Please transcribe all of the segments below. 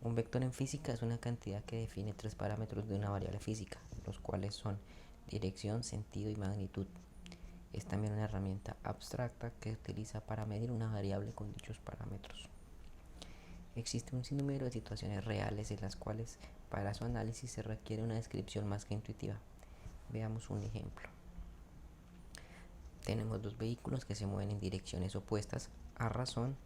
Un vector en física es una cantidad que define tres parámetros de una variable física, los cuales son dirección, sentido y magnitud. Es también una herramienta abstracta que se utiliza para medir una variable con dichos parámetros. Existe un sinnúmero de situaciones reales en las cuales para su análisis se requiere una descripción más que intuitiva. Veamos un ejemplo. Tenemos dos vehículos que se mueven en direcciones opuestas a razón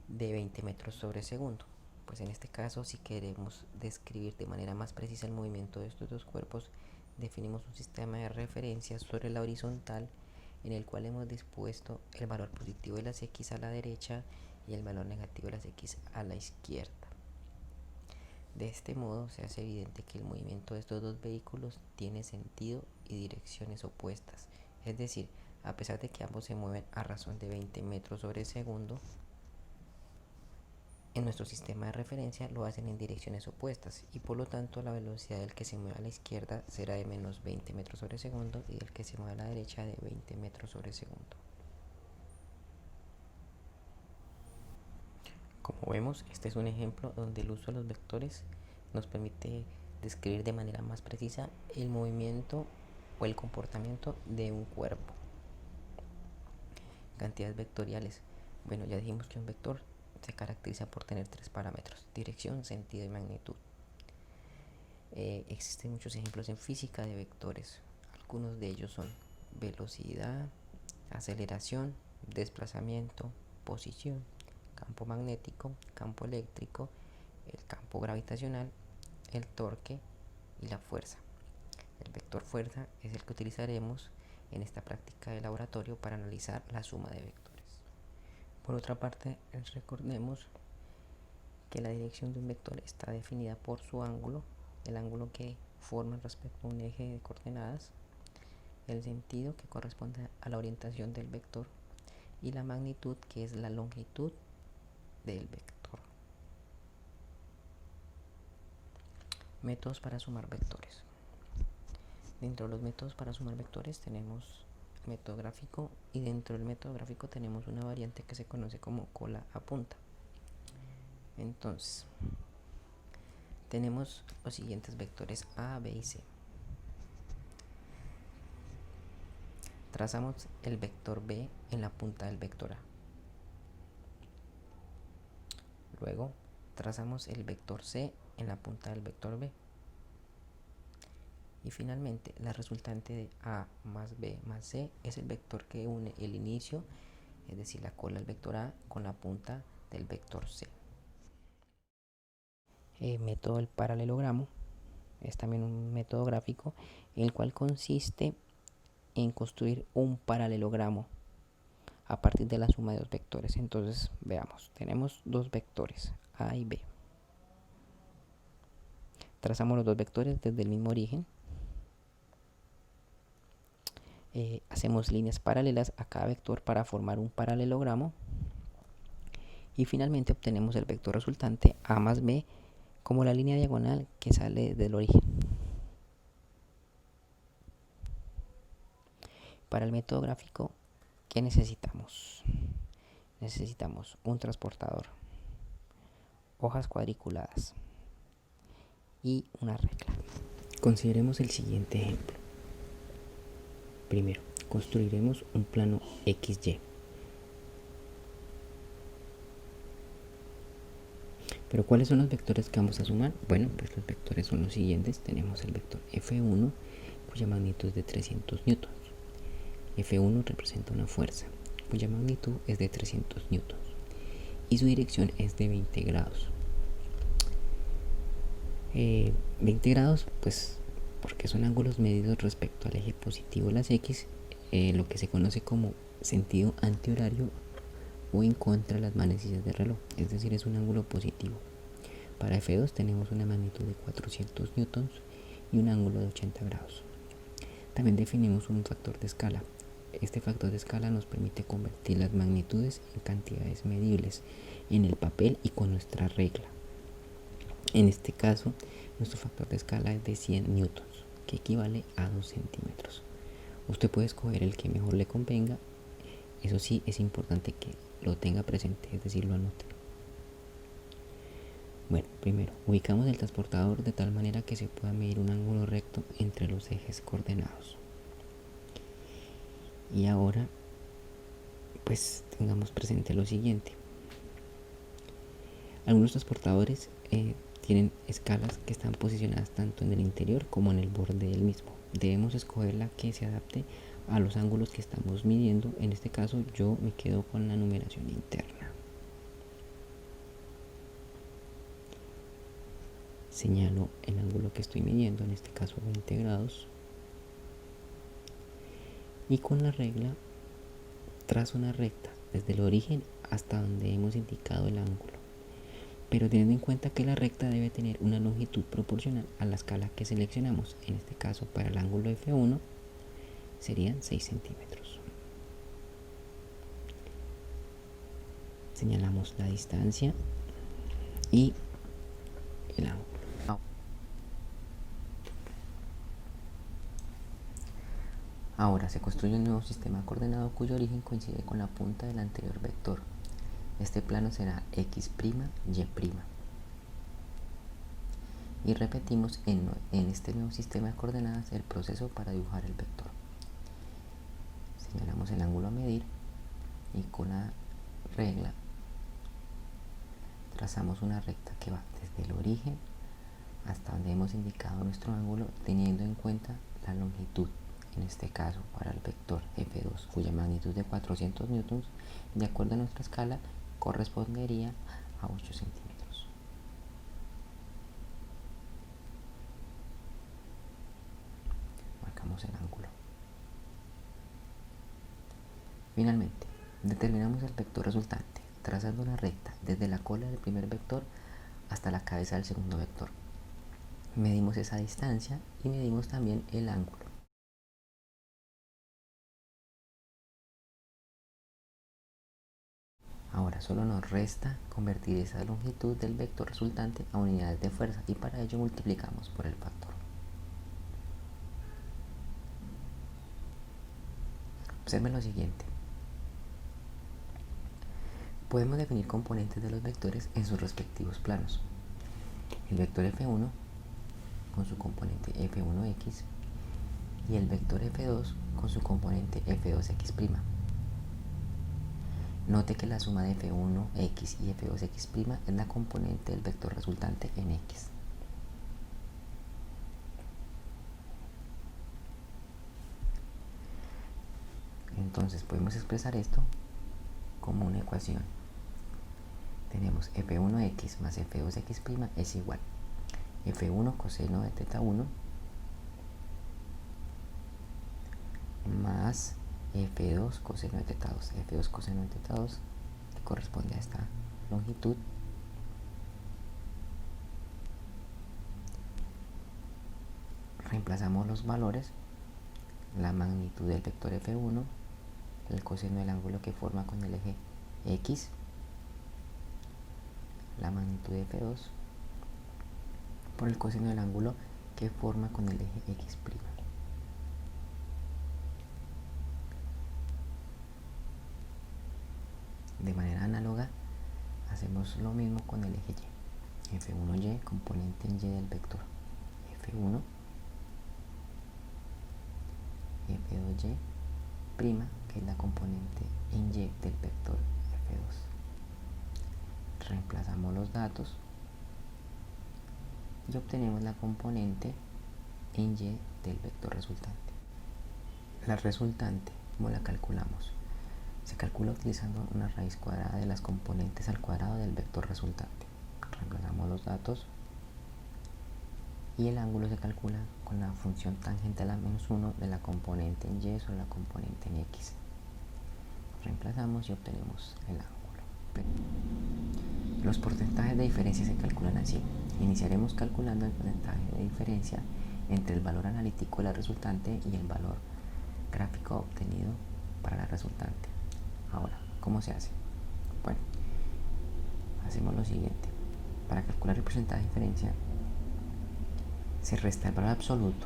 de 20 metros sobre segundo. Pues en este caso, si queremos describir de manera más precisa el movimiento de estos dos cuerpos, definimos un sistema de referencias sobre la horizontal en el cual hemos dispuesto el valor positivo de las x a la derecha y el valor negativo de las x a la izquierda. De este modo se hace evidente que el movimiento de estos dos vehículos tiene sentido y direcciones opuestas, es decir, a pesar de que ambos se mueven a razón de 20 metros sobre segundo, en nuestro sistema de referencia lo hacen en direcciones opuestas y por lo tanto la velocidad del que se mueve a la izquierda será de menos 20 metros sobre segundo y del que se mueve a la derecha de 20 metros sobre segundo. Como vemos, este es un ejemplo donde el uso de los vectores nos permite describir de manera más precisa el movimiento o el comportamiento de un cuerpo. Cantidades vectoriales. Bueno, ya dijimos que un vector se caracteriza por tener tres parámetros: dirección, sentido y magnitud. Existen muchos ejemplos en física de vectores. Algunos de ellos son velocidad, aceleración, desplazamiento, posición, campo magnético, campo eléctrico, el campo gravitacional, el torque y la fuerza. El vector fuerza es el que utilizaremos en esta práctica de laboratorio para analizar la suma de vectores. Por otra parte, recordemos que la dirección de un vector está definida por su ángulo, el ángulo que forma respecto a un eje de coordenadas, el sentido que corresponde a la orientación del vector y la magnitud que es la longitud del vector. Métodos para sumar vectores. Dentro de los métodos para sumar vectores tenemos el método gráfico y dentro del método gráfico tenemos una variante que se conoce como cola a punta. Entonces, tenemos los siguientes vectores A, B y C. Trazamos el vector B en la punta del vector A. Luego, trazamos el vector C en la punta del vector B. Y finalmente, la resultante de A más B más C es el vector que une el inicio, es decir, la cola del vector A, con la punta del vector C. El método del paralelogramo es también un método gráfico, el cual consiste en construir un paralelogramo a partir de la suma de dos vectores. Entonces, veamos, tenemos dos vectores, A y B. Trazamos los dos vectores desde el mismo origen. Hacemos líneas paralelas a cada vector para formar un paralelogramo. Y finalmente obtenemos el vector resultante A más B como la línea diagonal que sale del origen. Para el método gráfico, ¿qué necesitamos? Necesitamos un transportador, hojas cuadriculadas y una regla. Consideremos el siguiente ejemplo. Primero, construiremos un plano XY. ¿Pero cuáles son los vectores que vamos a sumar? Bueno, pues los vectores son los siguientes. Tenemos el vector F1, cuya magnitud es de 300 newtons. F1 representa una fuerza, cuya magnitud es de 300 newtons. Y su dirección es de 20 grados. 20 grados, pues, porque son ángulos medidos respecto al eje positivo de las X, lo que se conoce como sentido antihorario o en contra de las manecillas del reloj, es decir, es un ángulo positivo. Para F2 tenemos una magnitud de 400 newtons y un ángulo de 80 grados. También definimos un factor de escala. Este factor de escala nos permite convertir las magnitudes en cantidades medibles en el papel y con nuestra regla. En este caso, nuestro factor de escala es de 100 newtons, que equivale a 2 centímetros. Usted puede escoger el que mejor le convenga. Eso sí, es importante que lo tenga presente, es decir, lo anote. Bueno, primero, ubicamos el transportador de tal manera que se pueda medir un ángulo recto entre los ejes coordenados. Y ahora, pues tengamos presente lo siguiente. Algunos transportadores tienen escalas que están posicionadas tanto en el interior como en el borde del mismo. Debemos escoger la que se adapte a los ángulos que estamos midiendo. En este caso yo me quedo con la numeración interna. Señalo el ángulo que estoy midiendo, en este caso 20 grados. Y con la regla trazo una recta desde el origen hasta donde hemos indicado el ángulo, pero teniendo en cuenta que la recta debe tener una longitud proporcional a la escala que seleccionamos. En este caso, para el ángulo F1 serían 6 centímetros. Señalamos la distancia y el ángulo. Ahora se construye un nuevo sistema coordenado cuyo origen coincide con la punta del anterior vector. Este plano será x', y'. Y repetimos en este nuevo sistema de coordenadas el proceso para dibujar el vector. Señalamos el ángulo a medir y con la regla trazamos una recta que va desde el origen hasta donde hemos indicado nuestro ángulo, teniendo en cuenta la longitud, en este caso para el vector F2, cuya magnitud de 400 newtons, de acuerdo a nuestra escala, correspondería a 8 centímetros. Marcamos el ángulo. Finalmente, determinamos el vector resultante, trazando una recta desde la cola del primer vector hasta la cabeza del segundo vector. Medimos esa distancia y medimos también el ángulo. Ahora solo nos resta convertir esa longitud del vector resultante a unidades de fuerza, y para ello multiplicamos por el factor. Observen lo siguiente. Podemos definir componentes de los vectores en sus respectivos planos. El vector F1 con su componente F1x y el vector F2 con su componente F2x'. Note que la suma de F1x y F2x' es la componente del vector resultante en x. Entonces podemos expresar esto como una ecuación. Tenemos F1x más F2x' es igual F1 coseno de teta 1 más F2 coseno de teta 2. F2 coseno de teta 2, que corresponde a esta longitud, reemplazamos los valores, la magnitud del vector F1, el coseno del ángulo que forma con el eje X, la magnitud de F2 por el coseno del ángulo que forma con el eje X'. De manera análoga, hacemos lo mismo con el eje Y. F1y, componente en Y del vector F1, F2y', que es la componente en Y del vector F2. Reemplazamos los datos y obtenemos la componente en Y del vector resultante. La resultante, ¿cómo la calculamos? Se calcula utilizando una raíz cuadrada de las componentes al cuadrado del vector resultante. Reemplazamos los datos y el ángulo se calcula con la función tangente a la menos 1 de la componente en Y sobre la componente en X. Reemplazamos y obtenemos el ángulo. Los porcentajes de diferencia se calculan así. Iniciaremos calculando el porcentaje de diferencia entre el valor analítico de la resultante y el valor gráfico obtenido para la resultante. Ahora, ¿cómo se hace? Bueno, hacemos lo siguiente. Para calcular el porcentaje de diferencia, se resta el valor absoluto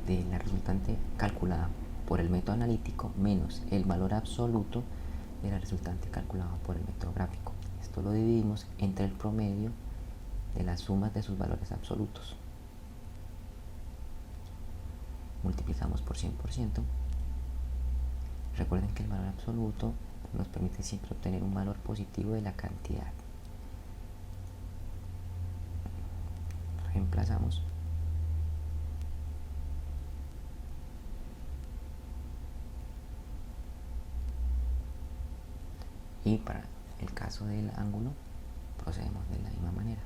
de la resultante calculada por el método analítico menos el valor absoluto de la resultante calculada por el método gráfico. Esto lo dividimos entre el promedio de las sumas de sus valores absolutos. Multiplicamos por 100%. Recuerden que el valor absoluto nos permite siempre obtener un valor positivo de la cantidad. Reemplazamos. Y para el caso del ángulo, procedemos de la misma manera.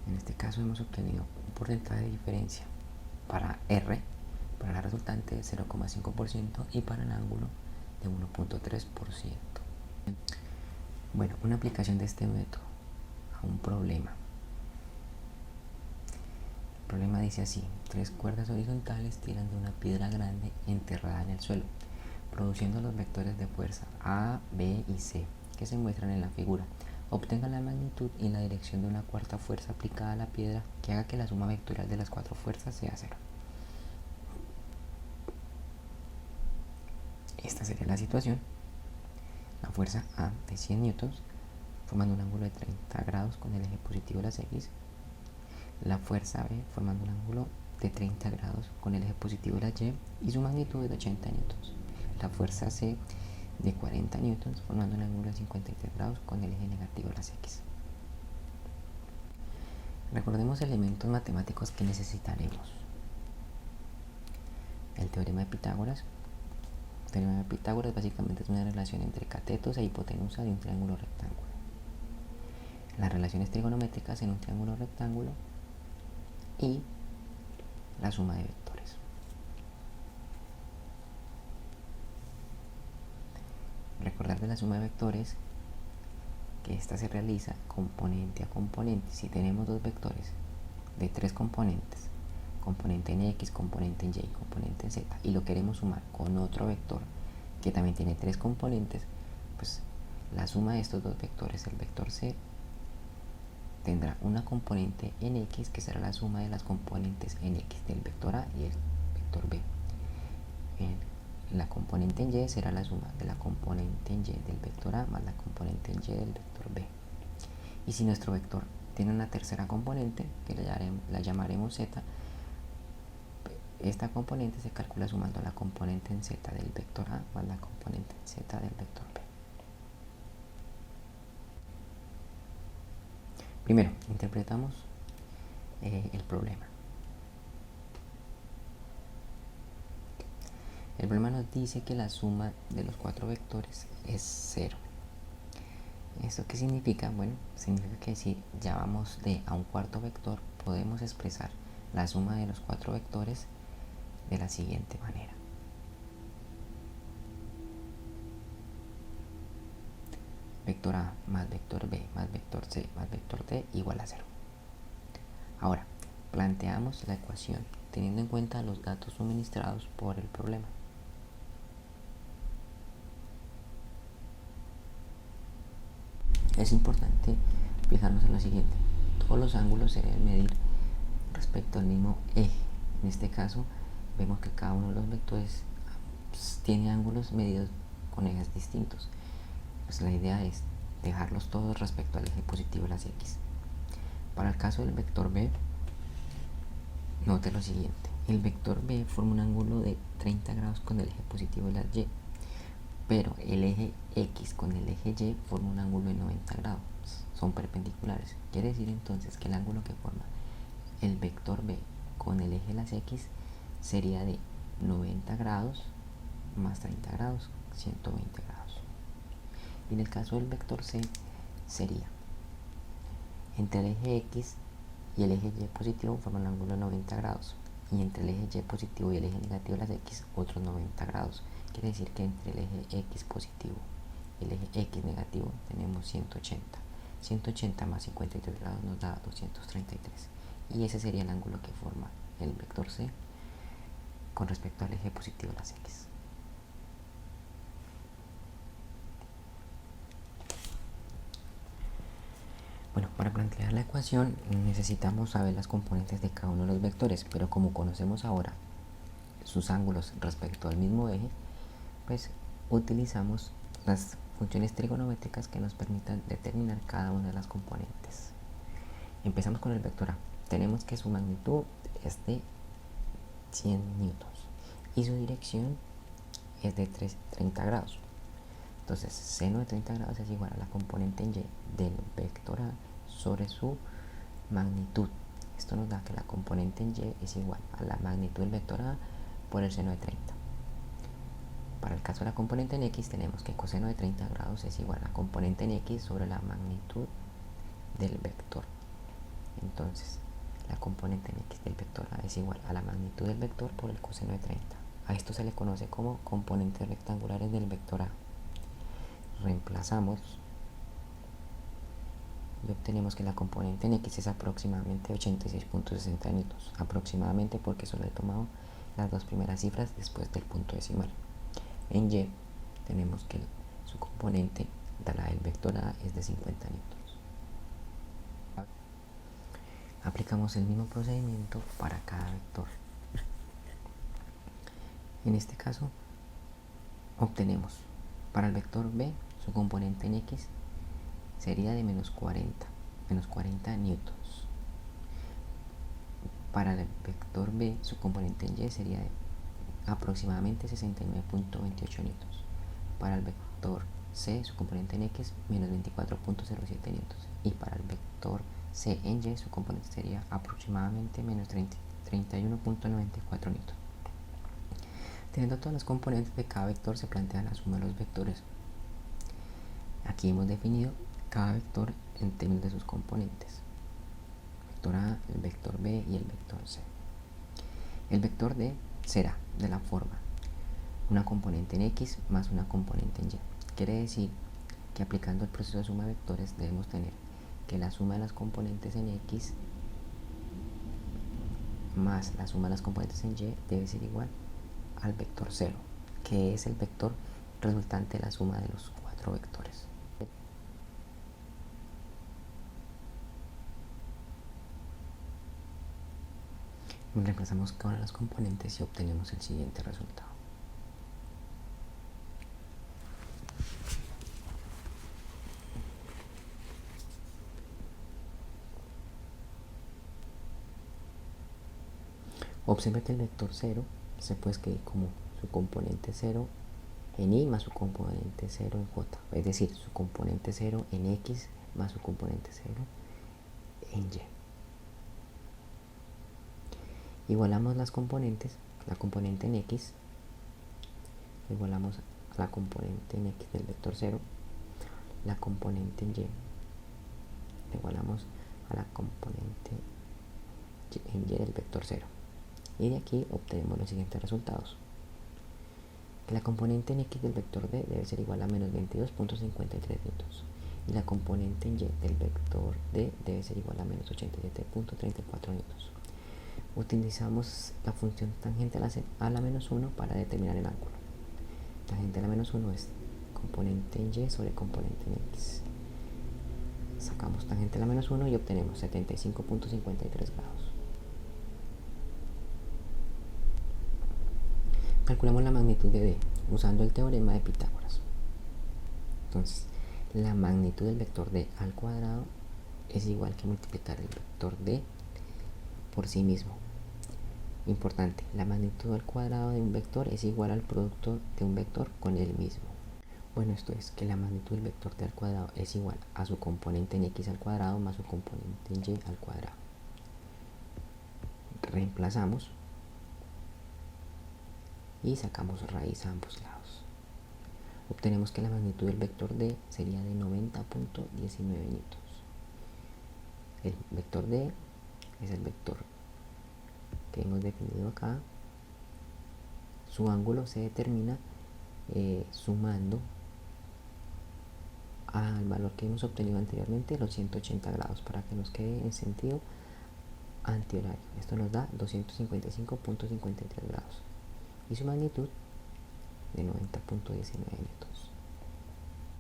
En este caso hemos obtenido un porcentaje de diferencia para R, para la resultante de 0,5% y para el ángulo de 1,3%. Bueno, una aplicación de este método a un problema. El problema dice así: 3 cuerdas horizontales tiran de una piedra grande enterrada en el suelo, produciendo los vectores de fuerza A, B y C que se muestran en la figura. Obtenga la magnitud y la dirección de una cuarta fuerza aplicada a la piedra que haga que la suma vectorial de las 4 fuerzas sea 0. Esta sería la situación. La fuerza A de 100 newtons, formando un ángulo de 30 grados con el eje positivo de las X. La fuerza B formando un ángulo de 30 grados con el eje positivo de la Y y su magnitud es de 80 newtons. La fuerza C de 40 newtons formando un ángulo de 53 grados con el eje negativo de las X. Recordemos elementos matemáticos que necesitaremos. El teorema de Pitágoras. El teorema de Pitágoras básicamente es una relación entre catetos e hipotenusa de un triángulo rectángulo. Las relaciones trigonométricas en un triángulo rectángulo y la suma de vectores. Recordar de la suma de vectores que esta se realiza componente a componente. Si tenemos dos vectores de 3 componentes, componente en X, componente en Y, componente en Z, y lo queremos sumar con otro vector que también tiene 3 componentes, pues la suma de estos dos vectores, el vector C, tendrá una componente en X que será la suma de las componentes en X del vector A y el vector B. La componente en Y será la suma de la componente en Y del vector A más la componente en Y del vector B. Y si nuestro vector tiene una tercera componente, que la llamaremos Z, esta componente se calcula sumando la componente en Z del vector A más la componente en Z del vector B. Primero, interpretamos el problema. El problema nos dice que la suma de los 4 vectores es 0. ¿Esto qué significa? Bueno, significa que si llevamos D a un cuarto vector, podemos expresar la suma de los 4 vectores de la siguiente manera. Vector A más vector B más vector C más vector D igual a 0. Ahora, planteamos la ecuación teniendo en cuenta los datos suministrados por el problema. Es importante fijarnos en lo siguiente: todos los ángulos se deben medir respecto al mismo eje. En este caso, vemos que cada uno de los vectores tiene ángulos medidos con ejes distintos. Pues la idea es dejarlos todos respecto al eje positivo de las X. Para el caso del vector B, note lo siguiente: el vector B forma un ángulo de 30 grados con el eje positivo de la Y, pero el eje X con el eje Y forma un ángulo de 90 grados, son perpendiculares. Quiere decir entonces que el ángulo que forma el vector B con el eje de las X sería de 90 grados más 30 grados, 120 grados. Y en el caso del vector C sería entre el eje X y el eje Y positivo forman un ángulo de 90 grados, y entre el eje Y positivo y el eje negativo de las X otros 90 grados. Quiere decir que entre el eje X positivo y el eje X negativo tenemos 180. 180 más 53 grados nos da 233. Y ese sería el ángulo que forma el vector C con respecto al eje positivo de las X. Bueno, para plantear la ecuación necesitamos saber las componentes de cada uno de los vectores, pero como conocemos ahora sus ángulos respecto al mismo eje, pues utilizamos las funciones trigonométricas que nos permitan determinar cada una de las componentes. Empezamos con el vector A. Tenemos que su magnitud es de 100 newtons y su dirección es de 30 grados. Entonces, seno de 30 grados es igual a la componente en Y del vector A sobre su magnitud. Esto nos da que la componente en Y es igual a la magnitud del vector A por el seno de 30. Para el caso de la componente en X, tenemos que coseno de 30 grados es igual a la componente en X sobre la magnitud del vector. Entonces, la componente en X del vector A es igual a la magnitud del vector por el coseno de 30. A esto se le conoce como componentes rectangulares del vector A. Reemplazamos y obtenemos que la componente en X es aproximadamente 86.60 newtons. Aproximadamente porque solo he tomado las dos primeras cifras después del punto decimal. En Y tenemos que su componente de la del vector A es de 50 newtons. Aplicamos el mismo procedimiento para cada vector. En este caso obtenemos para el vector B su componente en X sería de menos 40 newtons. Para el vector B su componente en Y sería de aproximadamente 69.28 newtons. Para el vector C su componente en X menos 24.07 newtons. Y para el vector C en Y su componente sería aproximadamente menos 31.94 newtons. Teniendo todas las componentes de cada vector, se plantea la suma de los vectores. Aquí hemos definido cada vector en términos de sus componentes: el vector A, el vector B y el vector C. El vector D será de la forma una componente en X más una componente en Y. Quiere decir que aplicando el proceso de suma de vectores debemos tener que la suma de las componentes en X más la suma de las componentes en Y debe ser igual al vector 0, que es el vector resultante de la suma de los cuatro vectores. Reemplazamos cada una de las componentes y obtenemos el siguiente resultado. Observe que el vector 0 se puede escribir como su componente 0 en Y más su componente 0 en J, es decir, su componente 0 en X más su componente 0 en Y. Igualamos las componentes, la componente en X igualamos a la componente en X del vector 0, la componente en Y igualamos a la componente en Y del vector 0. Y de aquí obtenemos los siguientes resultados: que la componente en X del vector D debe ser igual a menos 22.53 newtons y la componente en Y del vector D debe ser igual a menos 87.34 newtons. Utilizamos la función tangente a la menos 1 para determinar el ángulo. Tangente a la menos 1 es componente en Y sobre componente en X. Sacamos tangente a la menos 1 y obtenemos 75.53 grados. Calculamos la magnitud de D usando el teorema de Pitágoras. Entonces, la magnitud del vector D al cuadrado es igual que multiplicar el vector D por sí mismo. Importante, la magnitud al cuadrado de un vector es igual al producto de un vector con el mismo. Bueno, esto es que la magnitud del vector D al cuadrado es igual a su componente en X al cuadrado más su componente en Y al cuadrado. Reemplazamos y sacamos raíz a ambos lados. Obtenemos que la magnitud del vector D sería de 90.19 newtons. El vector D es el vector que hemos definido acá. Su ángulo se determina sumando al valor que hemos obtenido anteriormente, los 180 grados, para que nos quede en sentido antihorario. Esto nos da 255.53 grados y su magnitud de 90.19 newtons.